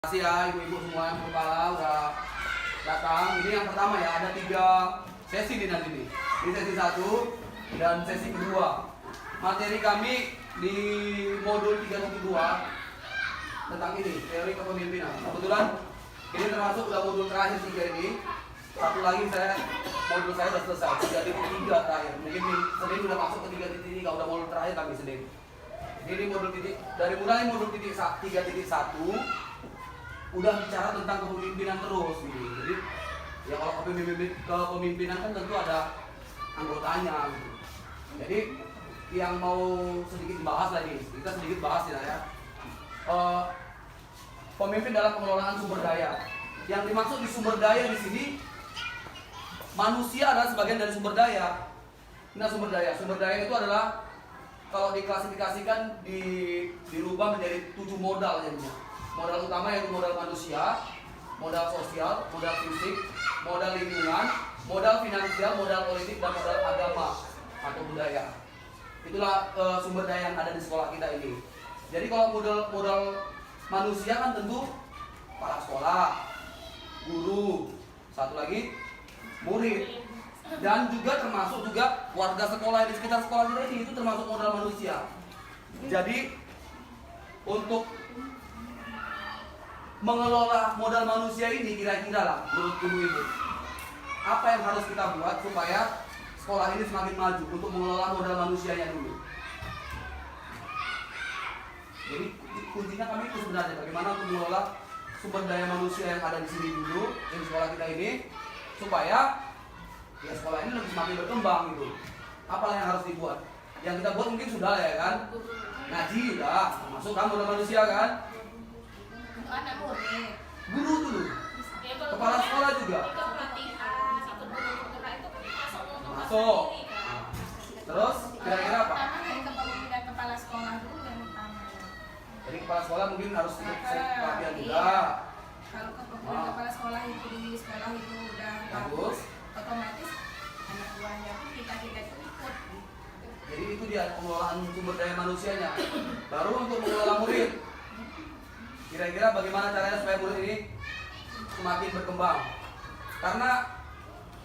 Terima kasih ya ibu-ibu semua yang kepala udah datang. Ini yang pertama ya, ada 3 sesi di nanti nih. Ini sesi 1 dan sesi kedua. Materi kami di modul 3.2 tentang ini, teori kepemimpinan. Kebetulan ini termasuk udah modul terakhir 3 ini. Satu lagi modul saya udah selesai, 3.3 terakhir. Mungkin Senin udah masuk ke 3.3, udah modul terakhir kami Senin. Ini modul dari mulai modul 3.1 udah bicara tentang kepemimpinan terus gitu. Jadi ya kalau kepemimpinan kan tentu ada anggotanya gitu. Jadi yang mau sedikit dibahas lagi, kita sedikit bahas ya. Pemimpin dalam pengelolaan sumber daya. Yang dimaksud di sumber daya di sini, manusia adalah sebagian dari sumber daya. Nah, sumber daya itu adalah kalau diklasifikasikan dirubah menjadi 7 modal jadinya. Modal utama yaitu modal manusia, modal sosial, modal fisik, modal lingkungan, modal finansial, modal politik, dan modal agama atau budaya. Itulah sumber daya yang ada di sekolah kita ini. Jadi kalau modal manusia kan tentu kepala sekolah, guru, satu lagi murid, dan juga termasuk juga warga sekolah di sekitar sekolah kita ini, itu termasuk modal manusia. Jadi untuk mengelola modal manusia ini kira-kira lah menurut ibu-ibu, apa yang harus kita buat supaya sekolah ini semakin maju untuk mengelola modal manusianya dulu. Jadi kuncinya kami itu sebenarnya bagaimana untuk mengelola sumber daya manusia yang ada di sini dulu di sekolah kita ini supaya ya sekolah ini lebih semakin berkembang gitu. Apa yang harus dibuat? Yang kita buat mungkin sudah ya kan, ngaji udah termasuk kan modal manusia kan. Anak murid, Guru dulu, kepala sekolah juga masuk. Terus kira-kira apa? Pertama dari kepemimpinan kepala sekolah dulu yang utama. Jadi kepala sekolah mungkin harus ikut pelatihan juga. Kalau kepemimpinan kepala sekolah itu di sekolah itu udah bagus, otomatis anak buahnya pun kita itu ikut. Jadi itu dia pengelolaan sumber daya manusianya. Baru untuk mengelola murid. Kira-kira bagaimana caranya supaya murid ini semakin berkembang? Karena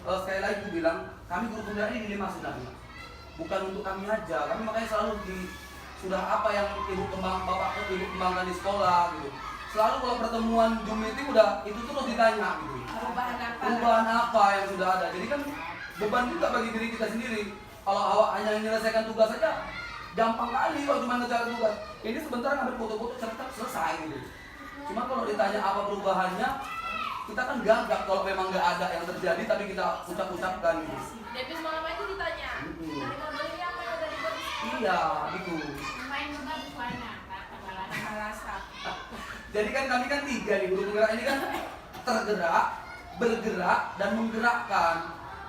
sekali lagi aku bilang, kami guru pembela ini dilema sebenarnya. Bukan untuk kami aja, kami makanya selalu sudah apa yang bapak ibu kembangkan di sekolah gitu. Selalu kalau pertemuan Zoom meeting udah itu terus ditanya gitu. Perubahan apa yang sudah ada. Jadi kan beban juga bagi diri kita sendiri. Kalau awak hanya menyelesaikan tugas saja, gampang kali kalau cuma ngejar tugas. Ini sebentar ngambil foto-foto cetak selesai gitu. Cuma kalau ditanya apa perubahannya, kita kan gagap kalau memang nggak ada yang terjadi tapi kita ucap-ucapkan gitu. Jadi semalam itu ditanya, dari model ini apa yang udah dibuat? Iya, gitu. Main bagus warna, kepala staff. Jadi kan kami kan 3 nih, guru penggerak ini kan tergerak, bergerak, dan menggerakkan.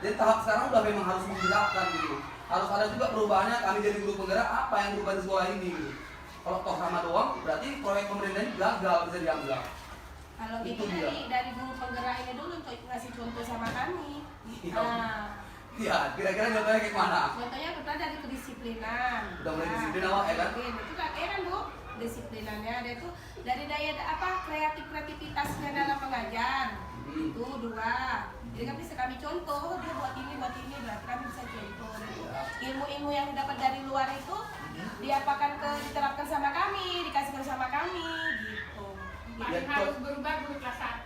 Jadi tahap sekarang udah memang harus menggerakkan gitu. Harus ada juga perubahannya, kami jadi guru penggerak apa yang berubah di sekolah ini gitu. Kalau toh sama doang, berarti proyek pemerintah ini gagal bisa dianggap. Kalau Itu itu dia. dari guru penggerak ini dulu untuk ngasih contoh sama kami. Iya. Nah, Iya, kira-kira contohnya kayak mana? contohnya kita dari kedisiplinan. Udah mulai disiplin awak ya kan? Itu kan Bu, disiplinannya ada itu dari daya kreativitasnya dalam mengajar. Itu 2. Jadi kan bisa kami contoh, dia buat ini, berarti kami bisa contoh. Ilmu-ilmu yang didapat dari luar itu diterapkan sama kami, dikasihkan sama kami gitu. Masih harus berubah guru kelas 1.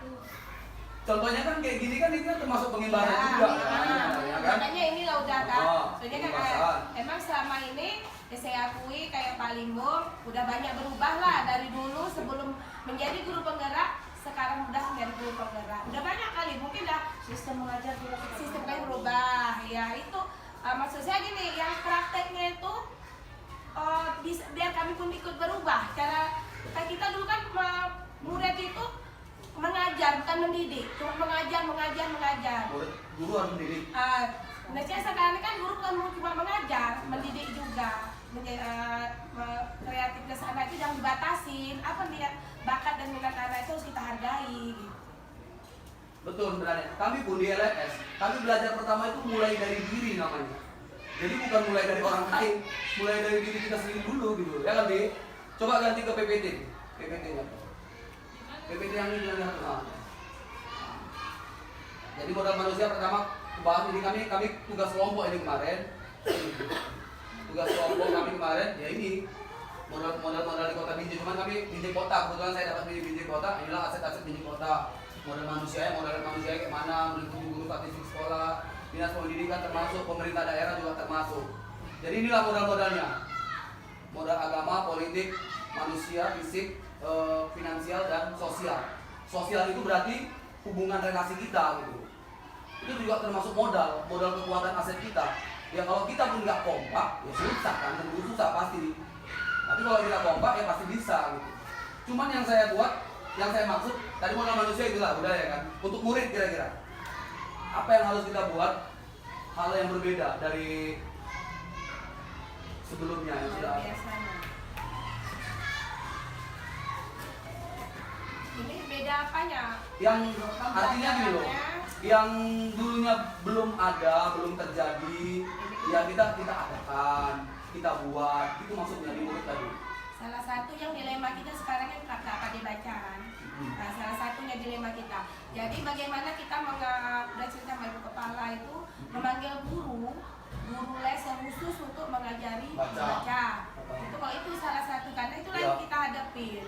Contohnya kan kayak gini kan ini kan termasuk pengimbangan juga kan? Ya kan? Makanya inilah udah kan. Soalnya kan pembahasan. emang selama ini saya akui kayak Pak Limbo udah banyak berubah lah dari dulu sebelum menjadi guru penggerak, sekarang udah menjadi guru penggerak. Udah banyak kali, mungkin dah sistem mengajar sistem kan berubah. Ya itu maksud saya gini, yang prakteknya itu biar kami pun ikut berubah. Cara kita dulu kan murid itu mengajar bukan mendidik, cuma mengajar. Guru harus mendidik. Nah sekarang kan guru bukan cuma mengajar, mendidik juga. Kreativitas anak itu jangan dibatasin. Apa dia bakat dan minat anak itu harus kita hargai. Gitu. Betul sebenarnya. Kami pun di LS, kami belajar pertama itu mulai dari diri namanya. Jadi bukan mulai dari orang lain, mulai dari diri kita sendiri dulu gitu. Ya kan, Bi? Coba ganti ke PPT. PPT-nya. PPT yang ini yang lihat. Jadi modal manusia pertama bahas ini kami tugas kelompok ini kemarin. Tugas kelompok kami kemarin ya ini modal di kota Binjai, cuman kami Binjai kota, kebetulan saya dapat di Binjai kota. Inilah aset-aset Binjai kota. Modal manusia kayak mana, meliputi guru statistik sekolah, dinas pendidikan termasuk, pemerintah daerah juga termasuk. Jadi inilah modal-modalnya. Modal agama, politik, manusia, fisik, finansial dan sosial. Sosial itu berarti hubungan relasi kita gitu. Itu juga termasuk modal kekuatan aset kita. Ya kalau kita pun nggak kompak, ya susah kan, tentu susah pasti. Tapi kalau kita kompak ya pasti bisa gitu. Cuman yang saya buat, yang saya maksud tadi modal manusia itulah udah ya kan. Untuk murid kira-kira apa yang harus kita buat hal yang berbeda dari sebelumnya yang sudah ada. Biasanya. Ini beda apanya? Yang artinya gini loh, yang dulunya belum ada, belum terjadi, ya kita adakan, kita buat, itu maksudnya di murid tadi. Salah satu yang dilema kita sekarang kan kakak pada bacaan. Nah, salah satunya dilema kita. Jadi bagaimana kita udah cerita ibu kepala itu memanggil guru les yang khusus untuk mengajari baca. Itu kalau itu salah satu karena itulah yang kita hadapin.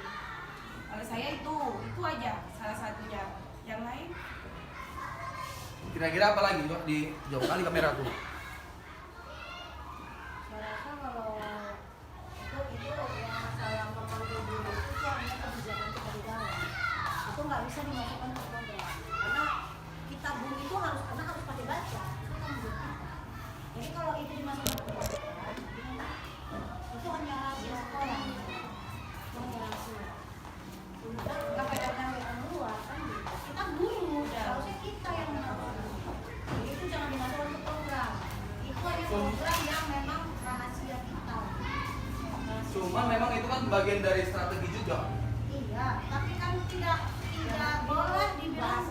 Kalau saya itu aja salah satunya. Yang lain? Kira-kira apa lagi? Di jauh kali kamera tuh. Saya rasa kalau itu yang masalah memanggil guru itu hanya kebijakan kita di dalam. Itu nggak bisa dimasukkan ke program. Karena kita guru itu harus pakai baca. Itu kan guru kita. Jadi kalau itu dimasukkan ke program, itu hanya rahasia sekolah. Itu hanya rahasia. Nggak pada yang luar kan gitu. Kita guru, harusnya kita yang mengawasi. Jadi itu jangan dimasukkan ke program. Itu hanya program yang memang rahasia kita. Cuman memang itu kan bagian dari strategi juga. Iya, tapi kan tidak boleh dibilang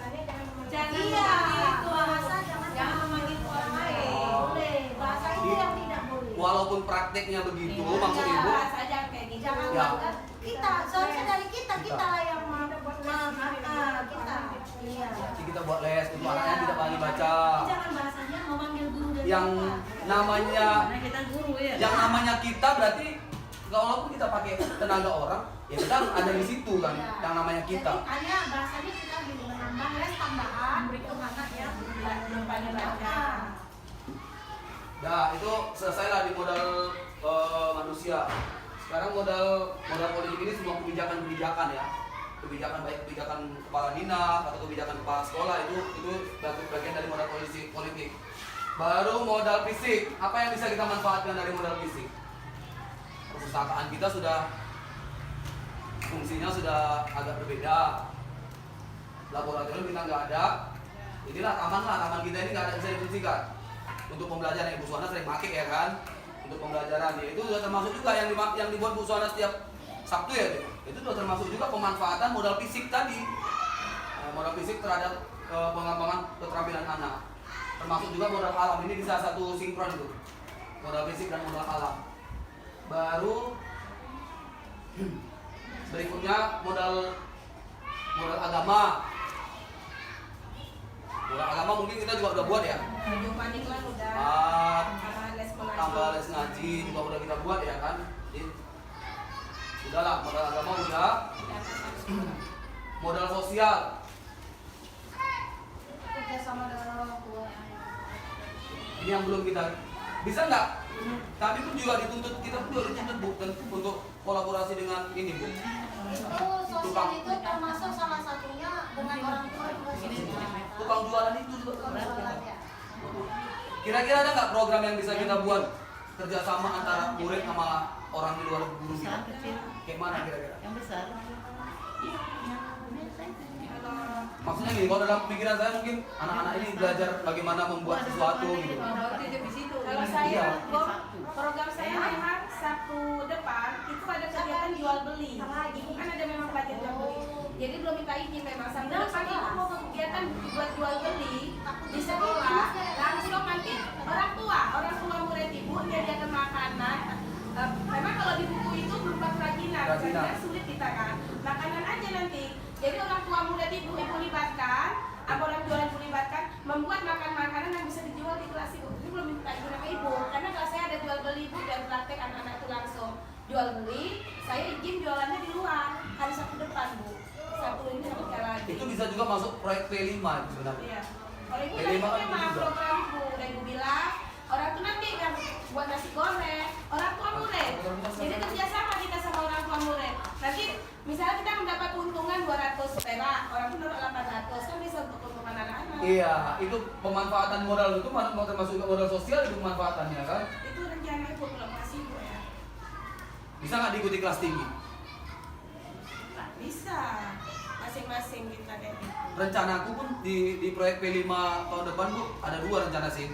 Jangan iya, begitu. bahasa jangan memanggil orang lain. boleh. Bahasa itu yang tidak boleh. Walaupun prakteknya begitu, Iya, maksud ibu. bahasa aja kayak gitu. Jangan Ya. banget. Kita seharusnya dari kita lah yang kita. Iya. Jadi kita buat les untuk anaknya tidak pandai baca. Jangan bahasanya memanggil guru dari Yang kita. namanya kita guru ya. yang namanya kita berarti walaupun kita pakai tenaga orang, ya kita harus ada di situ kan, Iya. yang namanya kita. Jadi hanya bahasanya kita menambah les tambahan untuk anak yang Belum pandai baca. Nah itu selesailah di modal manusia. Sekarang modal politik ini semua kebijakan ya, kebijakan baik kebijakan kepala dinas atau kebijakan kepala sekolah itu bagian dari modal politik. Baru modal fisik, apa yang bisa kita manfaatkan dari modal fisik? Perpustakaan kita fungsinya sudah agak berbeda. Laboratorium kita nggak ada. Inilah taman kita ini nggak ada bisa difungsikan. Untuk pembelajaran Ibu Suwana sering pakai ya kan, untuk pembelajaran ya itu sudah termasuk juga yang dibuat Bu Suwana setiap Sabtu ya, itu sudah termasuk juga pemanfaatan modal fisik tadi, modal fisik terhadap pengembangan keterampilan anak, termasuk juga modal alam. Ini di salah satu sinkron itu, modal fisik dan modal alam. Baru berikutnya modal agama. Modal agama mungkin kita juga udah buat ya. Cuma iklan udah. Tambah les ngaji juga udah kita buat ya kan. Jadi, udahlah modal agama udah. Modal sosial. kerja sama dengan orang tua. Ini yang belum kita bisa nggak? Kami pun juga dituntut, kita pun juga dituntut Bu, tentu untuk kolaborasi dengan ini Bu. Itu sosial itu termasuk salah satunya dengan orang tua juga sosial. Tukang jualan itu juga. Tukang jualan ya. Kira-kira ada nggak program yang bisa kita buat kerjasama antara murid sama orang di luar guru kita? Kayak mana kira-kira? Yang besar. Maksudnya gini, kalau dalam pikiran saya mungkin anak-anak ini belajar bagaimana membuat sesuatu gitu. Kalau saya Iya. program saya memang Sabtu depan itu ada kegiatan jual beli. Ibu kan ada memang pelajar jual beli. Jadi belum minta izin memang Sabtu depan itu mau kegiatan buat jual beli di sekolah. Langsung nanti orang tua murid ibu menyediakan makanan. Memang kalau di buku itu berupa kerajinan, karena sulit kita kan. Makanan aja nanti. Jadi orang tua muda ibu libatkan, apa orang tua ibu libatkan, membuat makanan yang bisa dijual di kelas ibu. Ini belum minta izin sama ibu, karena kalau saya ada jual beli ibu dan praktek anak-anak itu langsung jual beli, saya izin jualannya di luar hari Sabtu depan bu. Sabtu ini sampai sekali lagi. Itu bisa juga masuk proyek P5 itu sebenarnya. Iya. Kalau ibu P5 dari kan memang juga. program ibu, udah ibu bilang orang tua nanti yang buat nasi goreng, orang tua murid. Jadi kerjasama kita sama orang tua murid. Nanti misalnya kita mendapat keuntungan 200 perak, orang tua dapat 800 kan bisa untuk keuntungan anak-anak. Iya, itu pemanfaatan modal itu termasuk modal sosial itu pemanfaatannya kan. Itu rencana ibu belum kasih ibu ya. Bisa nggak diikuti kelas tinggi? Nggak bisa. Masing-masing kita kayak gitu. Rencanaku pun di proyek P5 tahun depan Bu ada 2 rencana sih.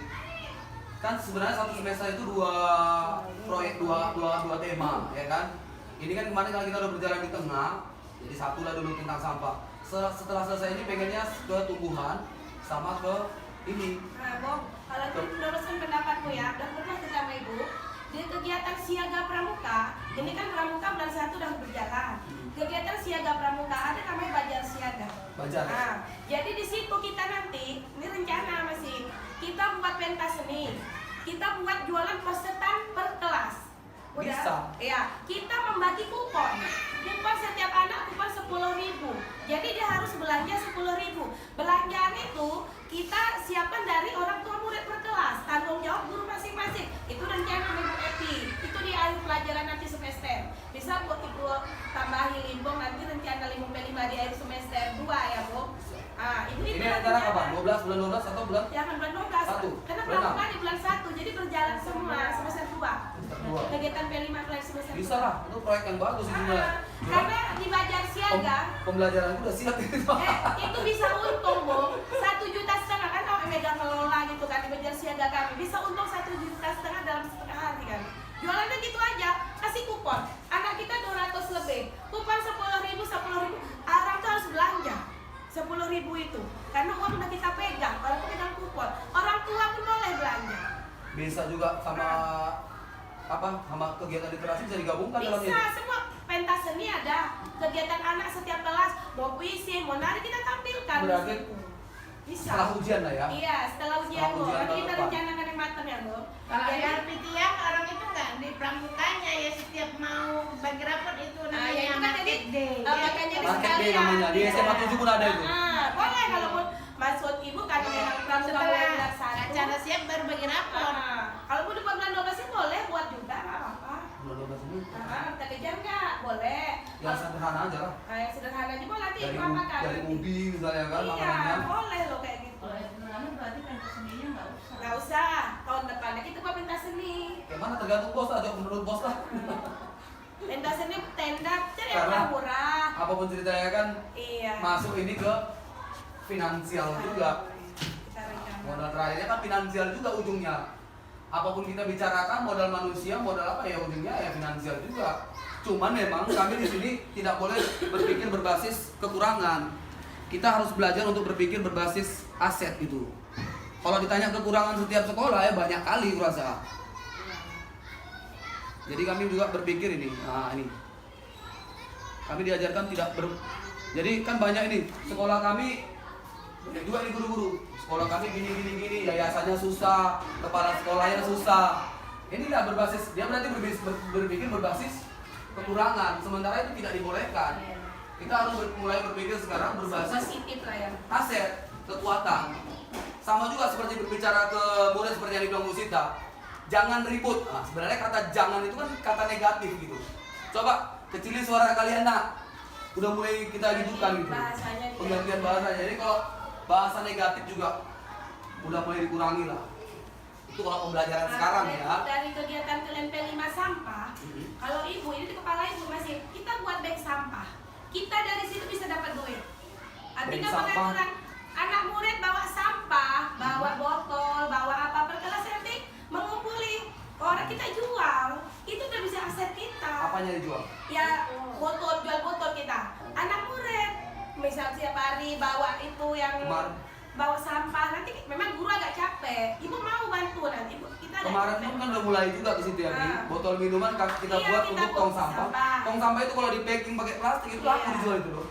Kan sebenarnya satu semester itu 2 proyek, 2 tema ya kan. Ini kan kemarin kalau kita udah berjalan di tengah, jadi satu lah dulu tentang sampah. Setelah selesai ini pengennya ke tumbuhan sama ke ini. Nah, Bom, kalau itu meneruskan pendapatku ya, udah pernah kita sama ibu di kegiatan siaga pramuka. Ini kan pramuka bulan 1 udah berjalan. Kegiatan siaga pramuka ada namanya Bajar Siaga. Bajar. Nah, jadi di situ kita nanti, ini rencana masih, kita buat pentas seni, kita buat jualan peserta per kelas. Bisa. Ya, kita membagi kupon. Kupon setiap anak kupon 10.000. Jadi dia harus belanja 10.000. Belanjaan itu kita siapkan dari orang tua murid per kelas. Tanggung jawab guru masing-masing. Itu rencana Ibu Epi. Itu di akhir pelajaran nanti semester. Bisa buat Ibu tambahi limbong nanti rencana limbong P5 di akhir semester 2 ya, Bu. Ah, Ini rencana kapan? 12 bulan 12 atau bulan? Jangan bulan 12. Satu. Karena Bulan pramuka di bulan 1. Jadi berjalan semua semester 2. Dua. Kegiatan P5 kelas semester 2. Bisa lah, itu proyek yang bagus sebenarnya. Karena di Bajar Siaga Pembelajaran udah siap itu. itu bisa untung, Bu. 1,5 juta kan kalau megang kelola gitu kan di Bajar Siaga kami. Bisa untung 1,5 juta dalam setengah hari kan. Jualannya gitu aja, kasih kupon. Anak kita 200 lebih. Kupon 10.000, 10.000. Orang tuh harus belanja. 10.000 itu. Karena uang udah kita pegang, orang tuh pegang kupon. Orang tua pun boleh belanja. Bisa juga sama sama kegiatan literasi bisa digabungkan dalam ini. Bisa, semua pentas seni ada. Kegiatan anak setiap kelas, mau puisi, mau nari kita tampilkan. Berarti Bisa. setelah ujian lah ya. Iya, setelah ujian Bu. ujian Nanti kita tahun depan. rencanakan yang matang ya Bu. Kalau Jadi, ada Pitiak orang itu nggak di pramukanya ya setiap mau bagi rapot itu nah, namanya ya itu kan market jadi day. makanya jadi Market day sekalian. namanya, di Iya. SMA 7 pun ada itu. Boleh kalau pun maksud ibu kan memang pramuka mulai Setelah bulan 1. acara siap baru bagi rapot. Kalau pun di bulan 12 sih boleh buat juga, nggak apa-apa. Bulan 12 ini. Kita kejar nggak? Boleh. Yang sederhana aja lah. Yang sederhana aja boleh nanti Dari ibu apakan. dari ubi misalnya kan Iya, makanannya. boleh loh kayak gitu. Kalau itu lama berarti kan seninya nggak usah. Nggak usah, tahun depannya kita buat pentas seni. Kayak mana tergantung bos lah, menurut bos lah. Pentas seni tenda cari yang Karena murah. apapun ceritanya kan Iya. masuk ini ke finansial juga. Kita rencana. Modal terakhirnya kan finansial juga ujungnya. Apapun kita bicarakan modal manusia, modal apa ya ujungnya ya finansial juga. Cuman memang kami di sini tidak boleh berpikir berbasis kekurangan. Kita harus belajar untuk berpikir berbasis aset gitu. Kalau ditanya kekurangan setiap sekolah ya banyak kali kurasa. Jadi kami juga berpikir ini. Nah, ini. Kami diajarkan tidak jadi kan banyak ini sekolah kami banyak juga ini guru-guru. Sekolah kami gini, yayasannya susah, kepala sekolahnya susah. Ini nggak berbasis, dia berarti berpikir berbasis kekurangan. Sementara itu tidak dibolehkan. Kita harus mulai berpikir sekarang berbasis Positif lah ya. aset, kekuatan. Sama juga seperti berbicara ke murid seperti yang dibilang Bu Sita. Jangan ribut. Nah, sebenarnya kata jangan itu kan kata negatif gitu. Coba kecilin suara kalian nak. Udah mulai kita hidupkan gitu. Bahasanya dia. Penggantian bahasanya. Jadi kalau bahasa negatif juga udah mulai dikurangi lah. Itu kalau pembelajaran sekarang ya. Dari kegiatan kalian P5 sampah, kalau ibu ini di kepala ibu masih kita buat bank sampah. Kita dari situ bisa dapat duit. Artinya Bank sampah. pengaturan anak murid bawa sampah, bawa botol, bawa apa per kelas nanti mengumpuli. Orang kita jual, itu udah bisa aset kita. Apanya dijual? Ya botol, jual botol kita. Anak murid, misal tiap hari bawa itu yang Kemarin. bawa sampah, nanti memang guru agak capek. Ibu mau bantu nanti, ibu kita agak Kemarin capek. pun kan udah mulai juga ke situ ya, Bi. Ah. Botol minuman kita Iya, buat kita untuk buat tong sampah. sampah. Tong sampah itu kalau di packing pakai plastik itu Iya. laku dijual itu loh.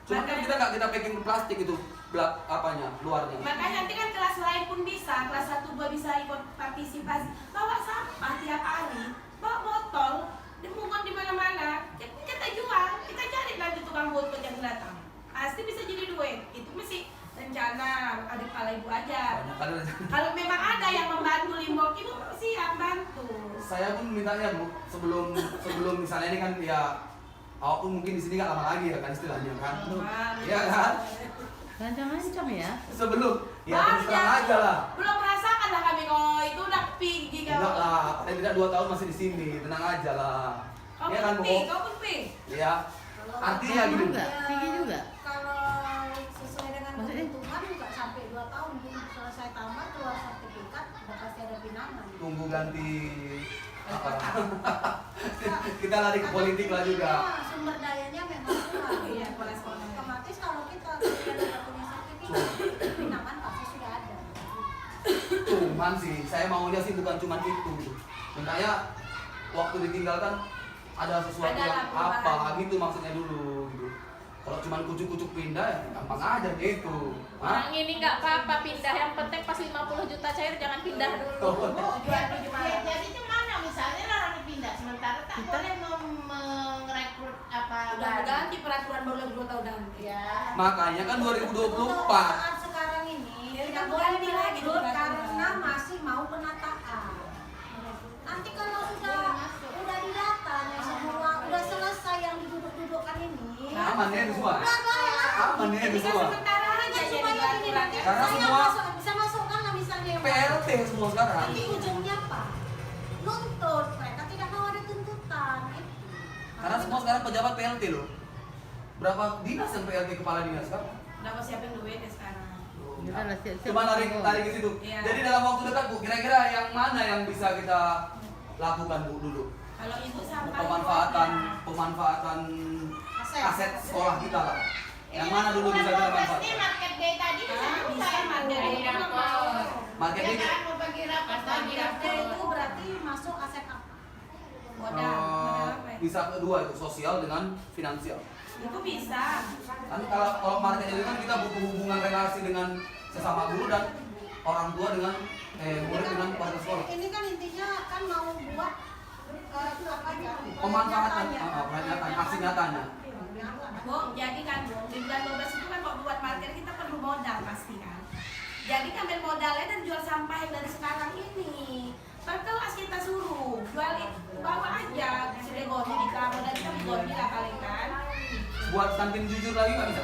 Cuma kan kita nggak kita packing plastik itu belak apanya luarnya. Makanya nanti kan kelas lain pun bisa, kelas 1 2 bisa ikut partisipasi. Bawa sampah tiap hari, bawa botol, dimungut di mana-mana. Kita jual, kita cari nanti tukang botol yang datang. Pasti bisa jadi duit. Itu mesti rencana ada kepala ibu aja. Banyak kali. Kalau memang ada yang membantu Limbok, ibu siap bantu. Saya pun mintanya Bu, sebelum misalnya ini kan ya awak pun mungkin di sini nggak lama lagi ya kan istilahnya kan. Iya kan? Ngancam-ngancam ya. Sebelum ya Bang, terus terang aja lah. Belum merasakan lah kami kok itu udah tinggi kau. Enggak lah, paling tidak 2 tahun masih di sini, tenang aja lah. Kau Iya kan pun Bu? ping, kau pun ping. Iya. Artinya Tinggi gitu. juga, tinggi juga. Kalau sesuai dengan Maksudnya? kebutuhan nggak sampai 2 tahun, belum selesai tamat keluar sertifikat udah pasti ada pinangan. Tunggu ganti apa? Kita lari ke politik lah juga. Iya, sumber dayanya memang kurang. Iya, kepala sekolah. Otomatis kalau kita tidak punya sertifikat, pinangan pasti sudah ada. Cuman sih, saya maunya sih bukan cuma itu gitu. Mintanya waktu ditinggalkan ada sesuatu Ada yang lah apa perubahan. gitu maksudnya dulu gitu. Kalau cuma kucuk-kucuk pindah ya gampang aja gitu. Orang ini nggak apa-apa pindah, yang penting pas 50 juta cair jangan pindah dulu. Ya, jadi gimana misalnya orang dipindah sementara tak boleh merekrut apa Udah ganti peraturan baru lagi 2 tahun ganti. ya. Makanya kan Untuk 2024 saat sekarang ini Ya, tidak kan boleh ganti lagi direkrut tuh karena masih mau penataan. Nanti kalau udah didatanya semua, udah selesai yang diduduk-dudukkan ini. aman ya itu semua. Udah bayar. Aman ya itu Ini kan semua. sementara aja Kan jadi supaya gini nanti peraturan. Karena saya semua- bisa masukkan lah misalnya yang PLT semua sekarang. nanti ujungnya apa? Nuntut, mereka tidak mau ada tuntutan. Karena semua sekarang pejabat PLT loh. Berapa dinas yang PLT kepala dinas kan? Udah mau siapin duit ya sekarang. Udah lah, siap-siap. Cuma lari ke situ. Iya. Jadi dalam waktu dekat Bu, kira-kira yang mana yang bisa kita lakukan Bu dulu? Kalau ibu sampai Pemanfaatan aset sekolah kita lah. Yang mana dulu bisa kita Ini manfaatkan? market day tadi bisa bisa buka. market day Ya, itu Market Ya day kan mau bagi rapat bagi Market itu berarti masuk aset apa? modal apa ya? bisa kedua itu sosial dengan finansial. Itu bisa. Kan kalau market itu kan kita butuh hubungan relasi dengan sesama guru dan orang tua dengan murid dengan warga sekolah. Ini kan intinya kan mau buat apa ya? Pemanfaatan, pernyataan, aksi nyatanya. Bu, jadi kan Bu, di bulan 12 itu kan kalau buat market kita perlu modal pasti kan. Jadi ambil modalnya dan jual sampah yang dari sekarang ini. Perkelas kita suruh jual bawa aja sudah goni di kamar dan kita goni lah paling kan. Buat kantin jujur lagi nggak bisa?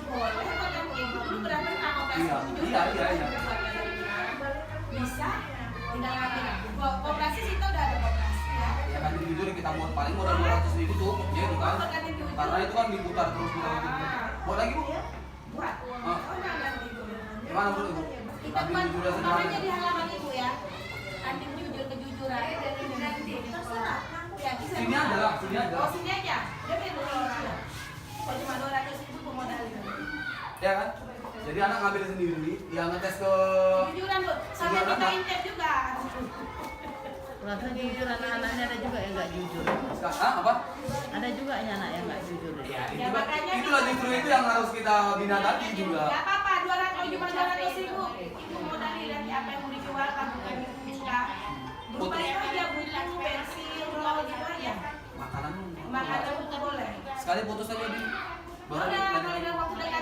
Boleh buat yang itu dulu berapa kan operasi Iya, tujuh, iya. Bisa tinggal ngambil. Koperasi sih kita udah ada koperasi ya. Ya kantin jujur kita mau paling modal 200.000 tuh, ya itu kan. Buat kantin jujur. Karena itu kan diputar terus. Buat lagi Bu? Buat. Ah. Oh, jangan gitu. Gimana Bu itu? Kita Kantin buat jujurnya namanya sederhana. di halaman ibu ya. Kantin jujur kejujuran. Terserah. Ya, bisa. Sini ada lah, sini ada. Oh, sini aja. Dia beli orang. Kalau cuma 200.000 pemodalin. Ya kan? Jadi anak ngambil sendiri, yang ngetes ke Kejujuran Bu. Sampai Kejujuran kita apa? intip juga. Rasa jujur anak-anaknya ada juga yang nggak jujur. apa? Ada juga yang anak yang nggak jujur. Ya, Ya, makanya itulah justru itu yang harus kita bina tadi juga. Gak apa-apa, 200 kalau cuma 200.000 itu modalin nanti apa yang mau dijual tabungan buka. Berupa itu aja buku, pensil, roll gitu aja. Makanan Makanan buku boleh. sekali putus aja di baru Udah, lanjut. kalau dalam waktu dekat